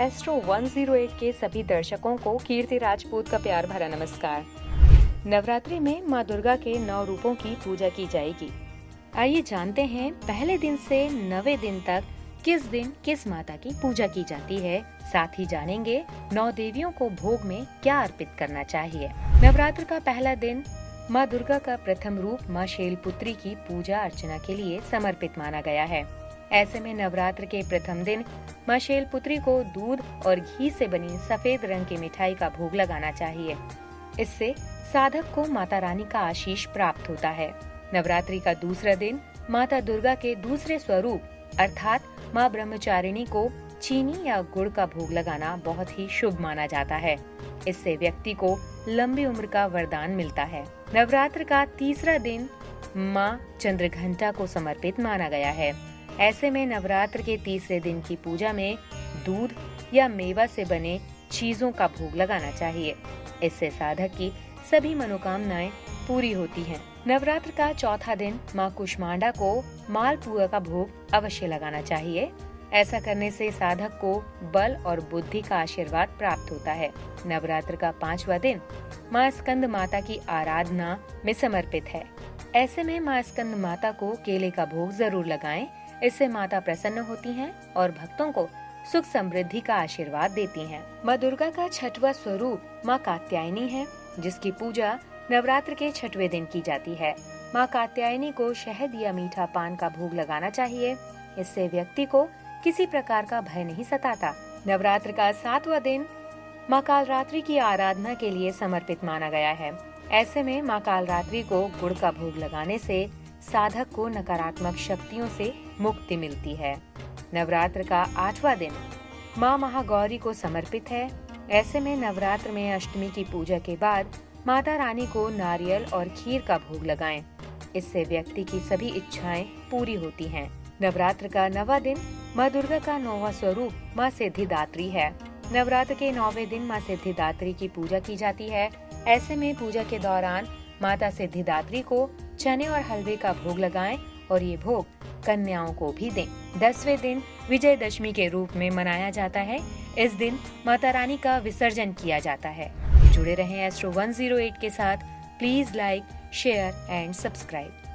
Astro 108 के सभी दर्शकों को कीर्ति राजपूत का प्यार भरा नमस्कार। नवरात्रि में माँ दुर्गा के 9 रूपों की पूजा की जाएगी। आइए जानते हैं पहले दिन से 9वें दिन तक किस दिन किस माता की पूजा की जाती है। साथ ही जानेंगे 9 देवियों को भोग में क्या अर्पित करना चाहिए। नवरात्र का पहला दिन माँ दुर्गा का प्रथम रूप माँ शैलपुत्री की पूजा अर्चना के लिए समर्पित माना गया है। ऐसे में नवरात्र के प्रथम दिन माँ शैलपुत्री को दूध और घी से बनी सफेद रंग की मिठाई का भोग लगाना चाहिए। इससे साधक को माता रानी का आशीष प्राप्त होता है। नवरात्रि का दूसरा दिन माता दुर्गा के दूसरे स्वरूप अर्थात माँ ब्रह्मचारिणी को चीनी या गुड़ का भोग लगाना बहुत ही शुभ माना जाता है। इससे व्यक्ति को लंबी उम्र का वरदान मिलता है। नवरात्र का तीसरा दिन माँ चंद्रघंटा को समर्पित माना गया है। ऐसे में नवरात्र के तीसरे दिन की पूजा में दूध या मेवा से बने चीजों का भोग लगाना चाहिए। इससे साधक की सभी मनोकामनाएं पूरी होती हैं। नवरात्र का चौथा दिन माँ कुष्मांडा को मालपुआ का भोग अवश्य लगाना चाहिए। ऐसा करने से साधक को बल और बुद्धि का आशीर्वाद प्राप्त होता है। नवरात्र का 5वां दिन माँ स्कंद माता की आराधना में समर्पित है। ऐसे में माँ स्कंद माता को केले का भोग जरूर लगाएं। इससे माता प्रसन्न होती हैं और भक्तों को सुख समृद्धि का आशीर्वाद देती हैं। माँ दुर्गा का 6वां स्वरूप माँ कात्यायनी है, जिसकी पूजा नवरात्र के 6वें दिन की जाती है। माँ कात्यायनी को शहद या मीठा पान का भोग लगाना चाहिए। इससे व्यक्ति को किसी प्रकार का भय नहीं सताता। नवरात्र का 7वां दिन माँ कालरात्रि की आराधना के लिए समर्पित माना गया है। ऐसे में माँ कालरात्रि को गुड़ का भोग लगाने से साधक को नकारात्मक शक्तियों से मुक्ति मिलती है। नवरात्र का 8वां दिन माँ महागौरी को समर्पित है। ऐसे में नवरात्र में अष्टमी की पूजा के बाद माता रानी को नारियल और खीर का भोग लगाएं। इससे व्यक्ति की सभी इच्छाएं पूरी होती हैं। नवरात्र का 9वां दिन माँ दुर्गा का 9वां स्वरूप माँ सिद्धिदात्री है। नवरात्र के 9वें दिन माँ सिद्धिदात्री की पूजा की जाती है। ऐसे में पूजा के दौरान माता सिद्धिदात्री को चने और हलवे का भोग लगाएं और ये भोग कन्याओं को भी दें। 10वें दिन विजयदशमी के रूप में मनाया जाता है। इस दिन माता रानी का विसर्जन किया जाता है। जुड़े रहें एस्ट्रो 108 के साथ। Please like, share and subscribe.